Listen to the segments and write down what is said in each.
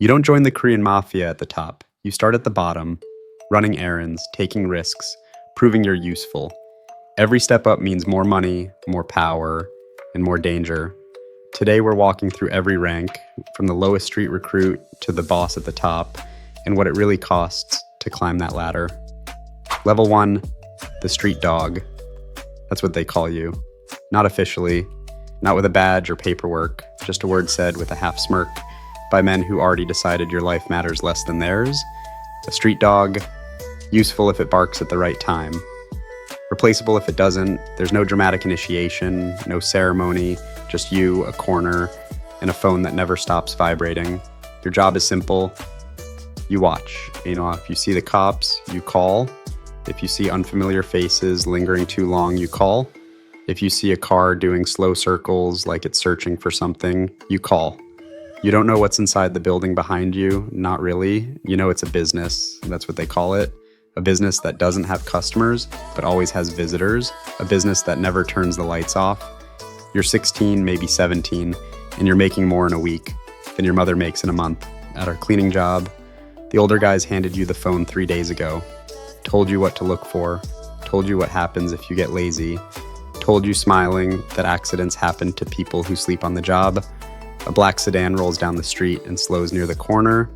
You don't join the Korean Mafia at the top. You start at the bottom, running errands, taking risks, proving you're useful. Every step up means more money, more power, and more danger. Today we're walking through every rank, from the lowest street recruit to the boss at the top, and what it really costs to climb that ladder. Level 1, the street dog. That's what they call you. Not officially, not with a badge or paperwork, just a word said with a half smirk by men who already decided your life matters less than theirs. A street dog, useful if it barks at the right time. Replaceable if it doesn't. There's no dramatic initiation, no ceremony, just you, a corner, and a phone that never stops vibrating. Your job is simple. You watch. If you see the cops, you call. If you see unfamiliar faces lingering too long, you call. If you see a car doing slow circles like it's searching for something, you call. You don't know what's inside the building behind you, not really. You know it's a business, that's what they call it. A business that doesn't have customers, but always has visitors. A business that never turns the lights off. You're 16, maybe 17, and you're making more in a week than your mother makes in a month. At our cleaning job, the older guys handed you the phone 3 days ago, told you what to look for, told you what happens if you get lazy, told you smiling that accidents happen to people who sleep on the job. A black sedan rolls down the street and slows near the corner.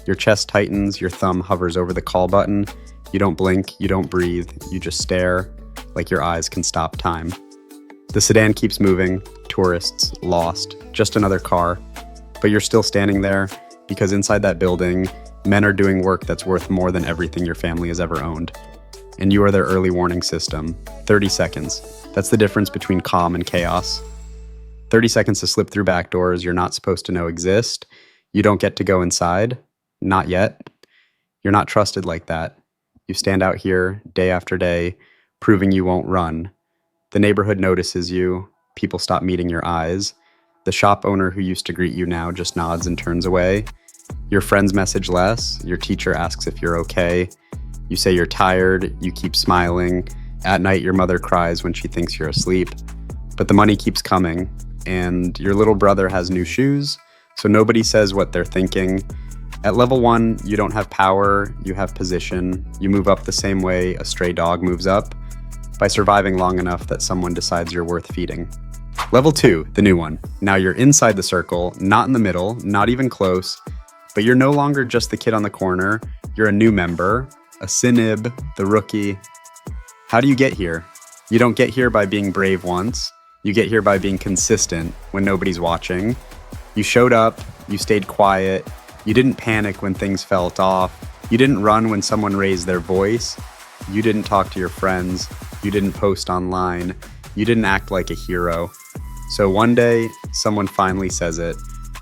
Your chest tightens, your thumb hovers over the call button. You don't blink, you don't breathe, you just stare, like your eyes can stop time. The sedan keeps moving, tourists, lost, just another car. But you're still standing there because inside that building, men are doing work that's worth more than everything your family has ever owned. And you are their early warning system. 30 seconds. That's the difference between calm and chaos. 30 seconds to slip through back doors you're not supposed to know exist. You don't get to go inside. Not yet. You're not trusted like that. You stand out here day after day, proving you won't run. The neighborhood notices you. People stop meeting your eyes. The shop owner who used to greet you now just nods and turns away. Your friends message less. Your teacher asks if you're okay. You say you're tired. You keep smiling. At night, your mother cries when she thinks you're asleep. But the money keeps coming, and your little brother has new shoes, so nobody says what they're thinking. At level 1, you don't have power, you have position. You move up the same way a stray dog moves up, by surviving long enough that someone decides you're worth feeding. Level 2, the new one. Now you're inside the circle, not in the middle, not even close, but you're no longer just the kid on the corner. You're a new member, a Sinib, the rookie. How do you get here? You don't get here by being brave once. You get here by being consistent when nobody's watching. You showed up, you stayed quiet, you didn't panic when things felt off, you didn't run when someone raised their voice, you didn't talk to your friends, you didn't post online, you didn't act like a hero. So one day, someone finally says it.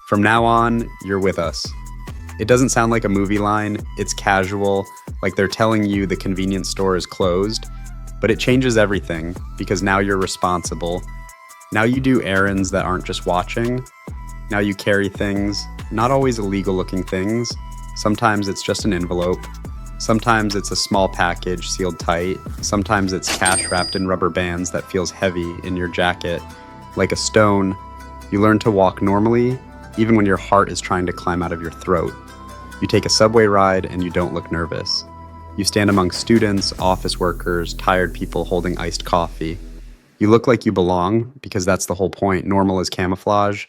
From now on, you're with us. It doesn't sound like a movie line, it's casual, like they're telling you the convenience store is closed, but it changes everything because now you're responsible. Now you do errands that aren't just watching. Now you carry things, not always illegal looking things. Sometimes it's just an envelope. Sometimes it's a small package sealed tight. Sometimes it's cash wrapped in rubber bands that feels heavy in your jacket. Like a stone, you learn to walk normally, even when your heart is trying to climb out of your throat. You take a subway ride and you don't look nervous. You stand among students, office workers, tired people holding iced coffee. You look like you belong, because that's the whole point. Normal is camouflage.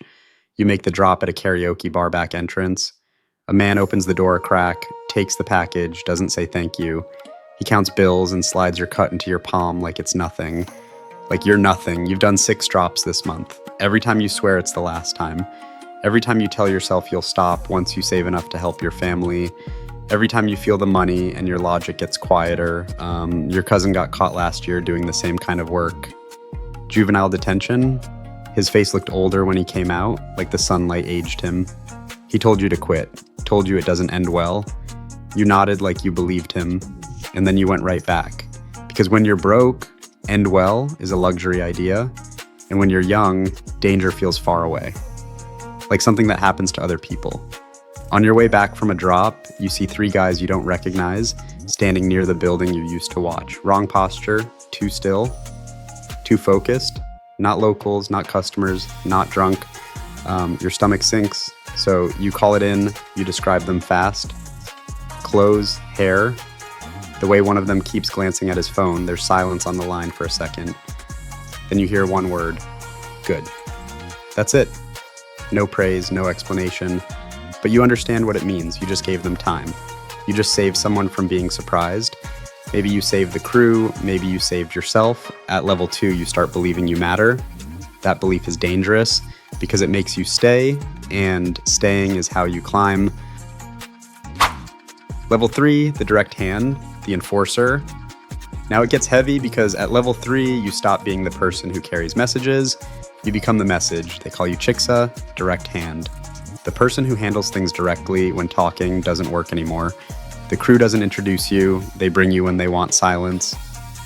You make the drop at a karaoke bar back entrance. A man opens the door a crack, takes the package, doesn't say thank you. He counts bills and slides your cut into your palm like it's nothing. Like you're nothing. You've done 6 drops this month. Every time you swear it's the last time. Every time you tell yourself you'll stop once you save enough to help your family. Every time you feel the money and your logic gets quieter. Your cousin got caught last year doing the same kind of work. Juvenile detention. His face looked older when he came out, like the sunlight aged him. He told you to quit, told you it doesn't end well. You nodded like you believed him, and then you went right back. Because when you're broke, end well is a luxury idea, and when you're young, danger feels far away. Like something that happens to other people. On your way back from a drop, you see 3 guys you don't recognize standing near the building you used to watch. Wrong posture, too still, too focused. Not locals, not customers, not drunk. Your stomach sinks, So you call it in, you describe them fast. Clothes, hair. The way one of them keeps glancing at his phone, there's silence on the line for a second. Then you hear one word, good. That's it. No praise, no explanation. But you understand what it means. You just gave them time. You just saved someone from being surprised. Maybe you saved the crew, maybe you saved yourself. At level 2, you start believing you matter. That belief is dangerous because it makes you stay, and staying is how you climb. Level 3, the direct hand, the enforcer. Now it gets heavy because at level 3, you stop being the person who carries messages. You become the message. They call you Chicksa, direct hand. The person who handles things directly when talking doesn't work anymore. The crew doesn't introduce you. They bring you when they want silence.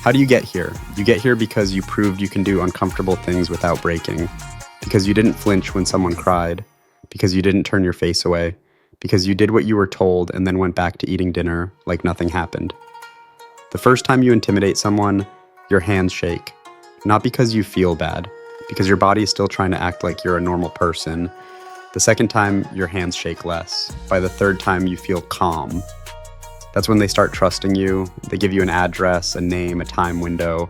How do you get here? You get here because you proved you can do uncomfortable things without breaking. Because you didn't flinch when someone cried. Because you didn't turn your face away. Because you did what you were told and then went back to eating dinner like nothing happened. The first time you intimidate someone, your hands shake. Not because you feel bad, because your body is still trying to act like you're a normal person. The second time, your hands shake less. By the third time, you feel calm. That's when they start trusting you. They give you an address, a name, a time window,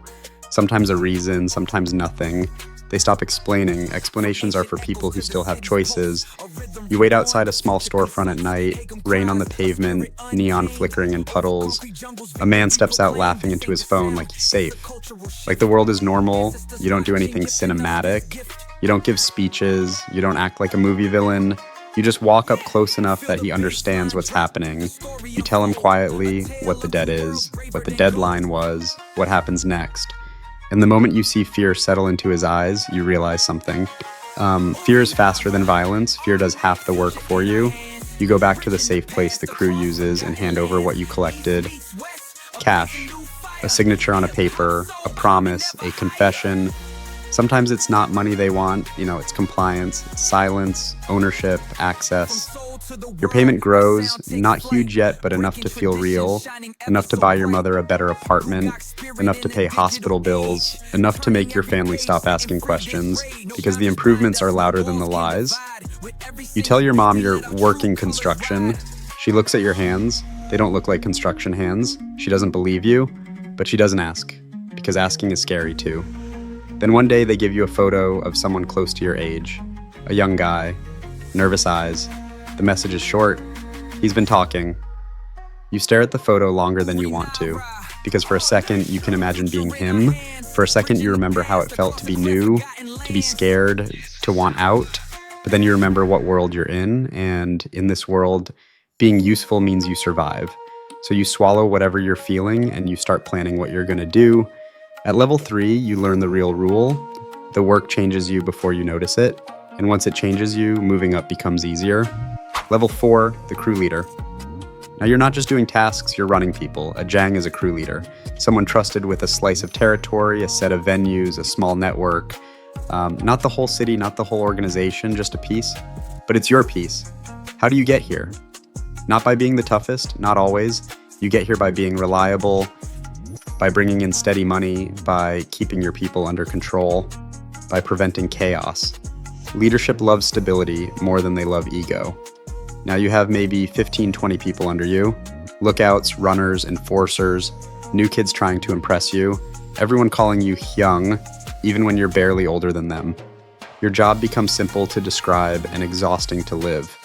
sometimes a reason, sometimes nothing. They stop explaining. Explanations are for people who still have choices. You wait outside a small storefront at night, rain on the pavement, neon flickering in puddles. A man steps out laughing into his phone like he's safe. Like the world is normal. You don't do anything cinematic. You don't give speeches. You don't act like a movie villain. You just walk up close enough that he understands what's happening. You tell him quietly what the debt is, what the deadline was, what happens next. And the moment you see fear settle into his eyes, you realize something. Fear is faster than violence. Fear does half the work for you. You go back to the safe place the crew uses and hand over what you collected. Cash, a signature on a paper, a promise, a confession. Sometimes it's not money they want, it's compliance, it's silence, ownership, access. Your payment grows, not huge yet, but enough to feel real, enough to buy your mother a better apartment, enough to pay hospital bills, enough to make your family stop asking questions, because the improvements are louder than the lies. You tell your mom you're working construction. She looks at your hands. They don't look like construction hands. She doesn't believe you, but she doesn't ask, because asking is scary too. Then one day they give you a photo of someone close to your age, a young guy, nervous eyes. The message is short. He's been talking. You stare at the photo longer than you want to, because for a second you can imagine being him. For a second you remember how it felt to be new, to be scared, to want out. But then you remember what world you're in, and in this world, being useful means you survive. So you swallow whatever you're feeling and you start planning what you're gonna do. At level 3, you learn the real rule. The work changes you before you notice it. And once it changes you, moving up becomes easier. Level 4, the crew leader. Now you're not just doing tasks, you're running people. A Jang is a crew leader. Someone trusted with a slice of territory, a set of venues, a small network. Not the whole city, not the whole organization, just a piece. But it's your piece. How do you get here? Not by being the toughest, not always. You get here by being reliable, by bringing in steady money, by keeping your people under control, by preventing chaos. Leadership loves stability more than they love ego. Now you have maybe 15, 20 people under you, lookouts, runners, enforcers, new kids trying to impress you, everyone calling you young, even when you're barely older than them. Your job becomes simple to describe and exhausting to live.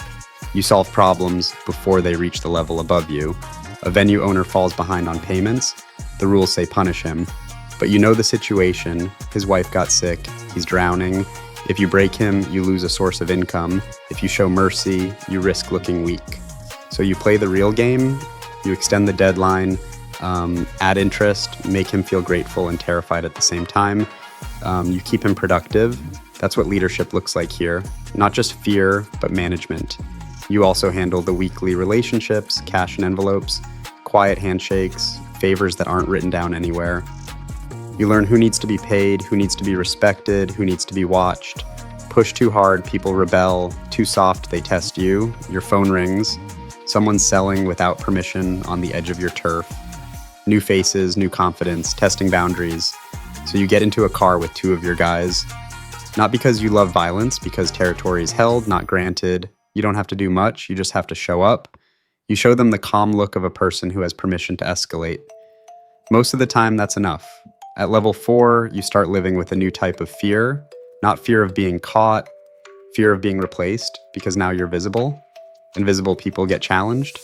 You solve problems before they reach the level above you. A venue owner falls behind on payments. The rules say punish him. But you know the situation. His wife got sick. He's drowning. If you break him, you lose a source of income. If you show mercy, you risk looking weak. So you play the real game. You extend the deadline, add interest, make him feel grateful and terrified at the same time. You keep him productive. That's what leadership looks like here. Not just fear, but management. You also handle the weekly relationships, cash and envelopes, quiet handshakes, favors that aren't written down anywhere. You learn who needs to be paid, who needs to be respected, who needs to be watched. Push too hard, people rebel. Too soft, they test you. Your phone rings. Someone's selling without permission on the edge of your turf. New faces, new confidence, testing boundaries. So you get into a car with 2 of your guys. Not because you love violence, because territory is held, not granted. You don't have to do much, you just have to show up. You show them the calm look of a person who has permission to escalate. Most of the time, that's enough. At level 4, you start living with a new type of fear, not fear of being caught, fear of being replaced, because now you're visible. Invisible people get challenged.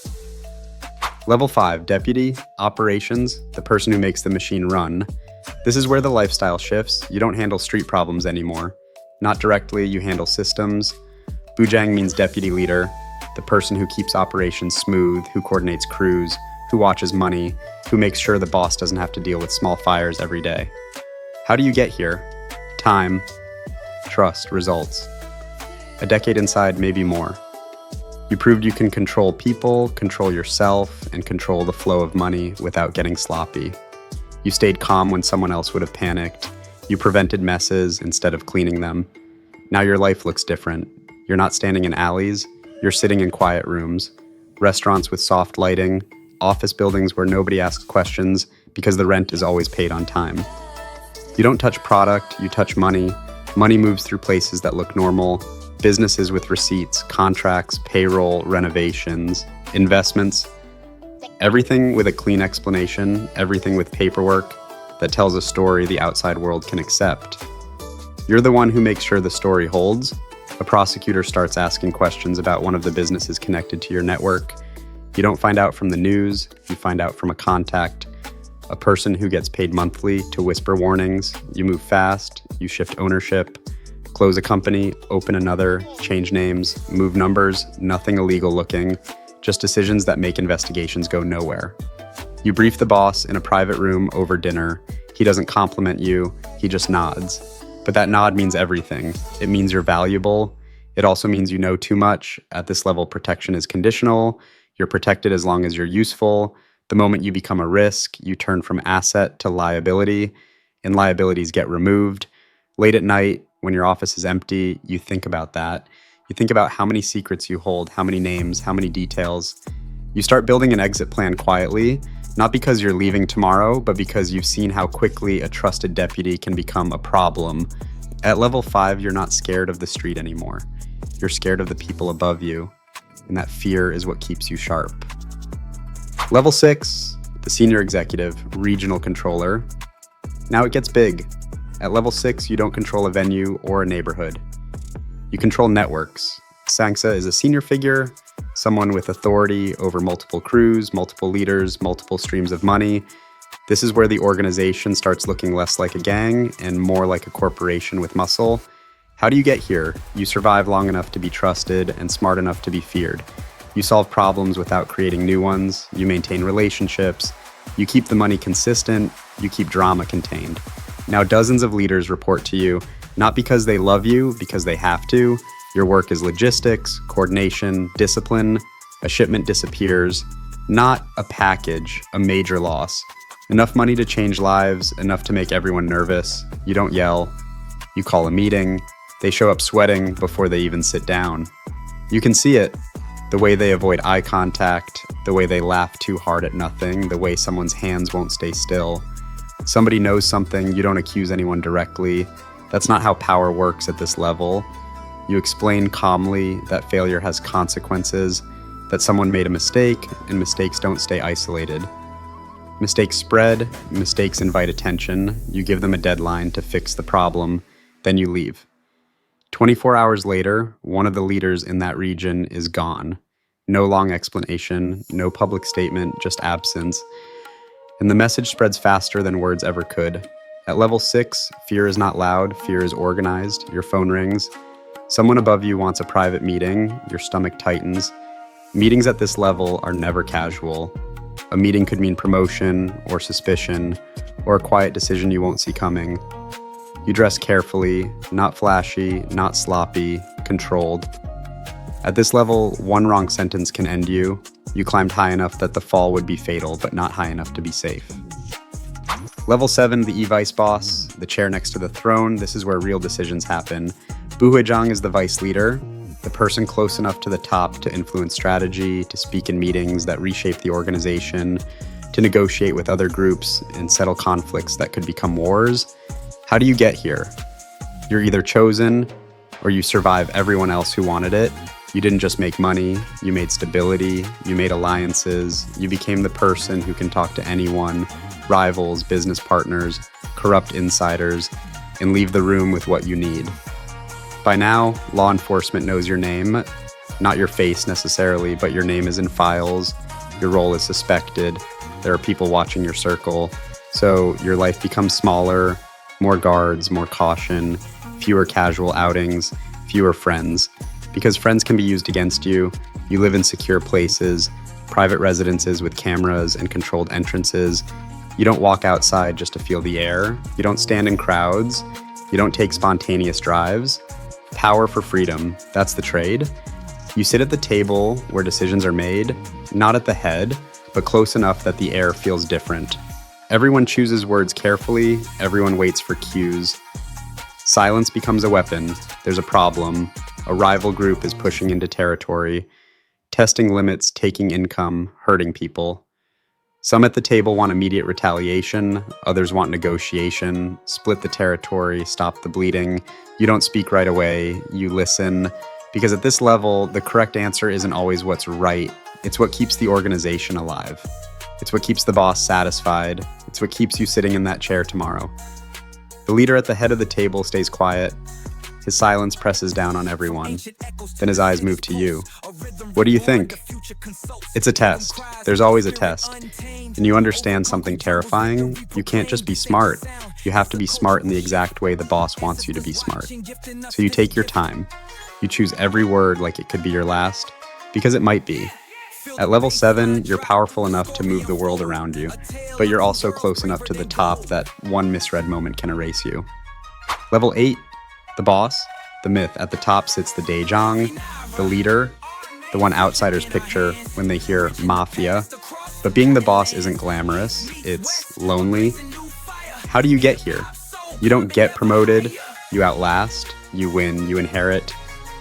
Level 5, Deputy, Operations, the person who makes the machine run. This is where the lifestyle shifts. You don't handle street problems anymore. Not directly, you handle systems. Bujang means deputy leader, the person who keeps operations smooth, who coordinates crews, who watches money, who makes sure the boss doesn't have to deal with small fires every day. How do you get here? Time, trust, results. A decade inside, maybe more. You proved you can control people, control yourself, and control the flow of money without getting sloppy. You stayed calm when someone else would have panicked. You prevented messes instead of cleaning them. Now your life looks different. You're not standing in alleys, you're sitting in quiet rooms, restaurants with soft lighting, office buildings where nobody asks questions because the rent is always paid on time. You don't touch product, you touch money. Money moves through places that look normal, businesses with receipts, contracts, payroll, renovations, investments. Everything with a clean explanation, everything with paperwork that tells a story the outside world can accept. You're the one who makes sure the story holds. A prosecutor starts asking questions about one of the businesses connected to your network. You don't find out from the news, you find out from a contact, a person who gets paid monthly to whisper warnings. You move fast, you shift ownership, close a company, open another, change names, move numbers, nothing illegal looking, just decisions that make investigations go nowhere. You brief the boss in a private room over dinner. He doesn't compliment you, he just nods. But that nod means everything. It means you're valuable. It also means you know too much. At this level, protection is conditional. You're protected as long as you're useful. The moment you become a risk, you turn from asset to liability, and liabilities get removed. Late at night, when your office is empty, you think about that. You think about how many secrets you hold, how many names, how many details. You start building an exit plan quietly, not because you're leaving tomorrow, but because you've seen how quickly a trusted deputy can become a problem. At level 5, you're not scared of the street anymore. You're scared of the people above you, and that fear is what keeps you sharp. Level 6, the senior executive, regional controller. Now it gets big. At level 6, you don't control a venue or a neighborhood. You control networks. Sangsa is a senior figure, someone with authority over multiple crews, multiple leaders, multiple streams of money. This is where the organization starts looking less like a gang and more like a corporation with muscle. How do you get here? You survive long enough to be trusted and smart enough to be feared. You solve problems without creating new ones. You maintain relationships. You keep the money consistent. You keep drama contained. Now dozens of leaders report to you, not because they love you, because they have to. Your work is logistics, coordination, discipline. A shipment disappears. Not a package, a major loss. Enough money to change lives, enough to make everyone nervous. You don't yell. You call a meeting. They show up sweating before they even sit down. You can see it. The way they avoid eye contact, the way they laugh too hard at nothing, the way someone's hands won't stay still. Somebody knows something, you don't accuse anyone directly. That's not how power works at this level. You explain calmly that failure has consequences, that someone made a mistake, and mistakes don't stay isolated. Mistakes spread, mistakes invite attention. You give them a deadline to fix the problem, then you leave. 24 hours later, one of the leaders in that region is gone. No long explanation, no public statement, just absence. And the message spreads faster than words ever could. At level 6, fear is not loud, fear is organized. Your phone rings. Someone above you wants a private meeting. Your stomach tightens. Meetings at this level are never casual. A meeting could mean promotion or suspicion or a quiet decision you won't see coming. You dress carefully, not flashy, not sloppy, controlled. At this level, one wrong sentence can end you. You climbed high enough that the fall would be fatal, but not high enough to be safe. Level 7, the E-Vice boss, the chair next to the throne. This is where real decisions happen. Bu Huizhang is the vice leader, the person close enough to the top to influence strategy, to speak in meetings that reshape the organization, to negotiate with other groups and settle conflicts that could become wars. How do you get here? You're either chosen or you survive everyone else who wanted it. You didn't just make money, you made stability, you made alliances, you became the person who can talk to anyone, rivals, business partners, corrupt insiders, and leave the room with what you need. By now, law enforcement knows your name, not your face necessarily, but your name is in files, your role is suspected, there are people watching your circle, so your life becomes smaller, more guards, more caution, fewer casual outings, fewer friends. Because friends can be used against you, you live in secure places, private residences with cameras and controlled entrances. You don't walk outside just to feel the air. You don't stand in crowds. You don't take spontaneous drives. Power for freedom, that's the trade. You sit at the table where decisions are made, not at the head, but close enough that the air feels different. Everyone chooses words carefully, everyone waits for cues. Silence becomes a weapon. There's a problem. A rival group is pushing into territory, testing limits, taking income, hurting people. Some at the table want immediate retaliation, others want negotiation, split the territory, stop the bleeding. You don't speak right away, you listen, because at this level, the correct answer isn't always what's right. It's what keeps the organization alive. It's what keeps the boss satisfied. It's what keeps you sitting in that chair tomorrow. The leader at the head of the table stays quiet. His silence presses down on everyone. Then his eyes move to you. What do you think? It's a test. There's always a test. And you understand something terrifying. You can't just be smart. You have to be smart in the exact way the boss wants you to be smart. So you take your time. You choose every word like it could be your last, because it might be. At level 7, you're powerful enough to move the world around you, but you're also close enough to the top that one misread moment can erase you. Level 8, the boss, the myth. At the top sits the Daejang, the leader, the one outsiders picture when they hear Mafia. But being the boss isn't glamorous, it's lonely. How do you get here? You don't get promoted, you outlast, you win, you inherit.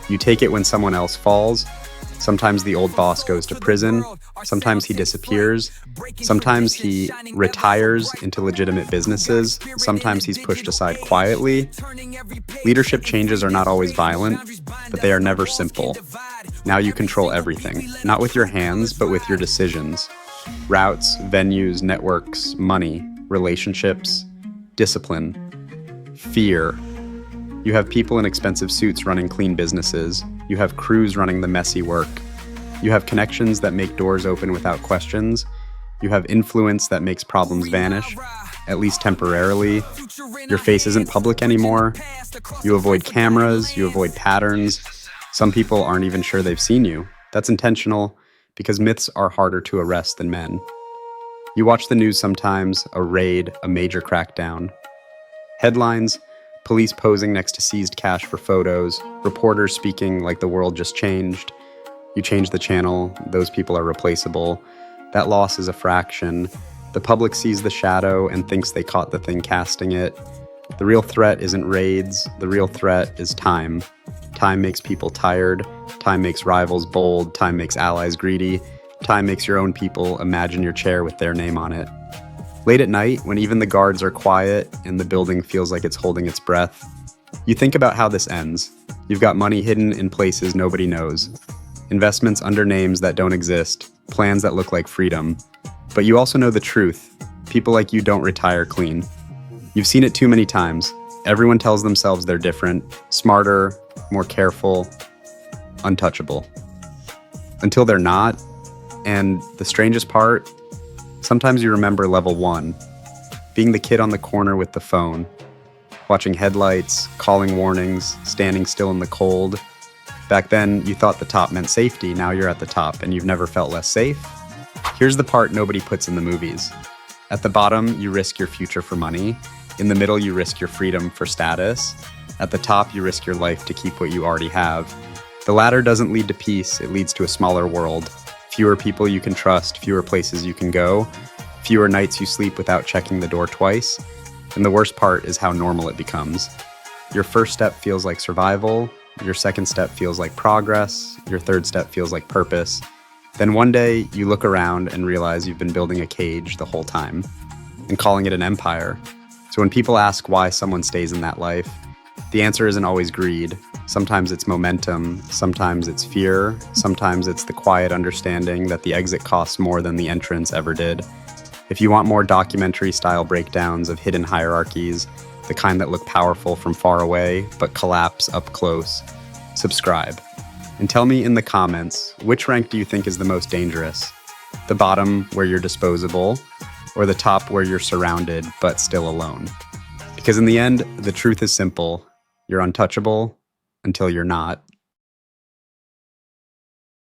You take it when someone else falls. Sometimes the old boss goes to prison, sometimes he disappears, sometimes he retires into legitimate businesses, sometimes he's pushed aside quietly. Leadership changes are not always violent, but they are never simple. Now you control everything, not with your hands, but with your decisions. Routes, venues, networks, money, relationships, discipline, fear. You have people in expensive suits running clean businesses. You have crews running the messy work. You have connections that make doors open without questions. You have influence that makes problems vanish, at least temporarily. Your face isn't public anymore. You avoid cameras, you avoid patterns. Some people aren't even sure they've seen you. That's intentional, because myths are harder to arrest than men. You watch the news sometimes, a raid, a major crackdown. Headlines: police posing next to seized cash for photos, reporters speaking like the world just changed. You change the channel, those people are replaceable. That loss is a fraction. The public sees the shadow and thinks they caught the thing casting it. The real threat isn't raids, the real threat is time. Time makes people tired, time makes rivals bold, time makes allies greedy, time makes your own people imagine your chair with their name on it. Late at night, when even the guards are quiet and the building feels like it's holding its breath, you think about how this ends. You've got money hidden in places nobody knows, investments under names that don't exist, plans that look like freedom. But you also know the truth. People like you don't retire clean. You've seen it too many times. Everyone tells themselves they're different, smarter, more careful, untouchable. Until they're not. And the strangest part, sometimes you remember level 1, being the kid on the corner with the phone, watching headlights, calling warnings, standing still in the cold. Back then, you thought the top meant safety. Now you're at the top and you've never felt less safe. Here's the part nobody puts in the movies. At the bottom, you risk your future for money. In the middle, you risk your freedom for status. At the top, you risk your life to keep what you already have. The latter doesn't lead to peace, it leads to a smaller world. Fewer people you can trust, fewer places you can go, fewer nights you sleep without checking the door twice. And the worst part is how normal it becomes. Your first step feels like survival, your second step feels like progress, your third step feels like purpose. Then one day, you look around and realize you've been building a cage the whole time and calling it an empire. So when people ask why someone stays in that life, the answer isn't always greed. Sometimes it's momentum, sometimes it's fear, sometimes it's the quiet understanding that the exit costs more than the entrance ever did. If you want more documentary-style breakdowns of hidden hierarchies, the kind that look powerful from far away but collapse up close, subscribe. And tell me in the comments, which rank do you think is the most dangerous? The bottom, where you're disposable, or the top, where you're surrounded but still alone? Because in the end, the truth is simple. You're untouchable until you're not.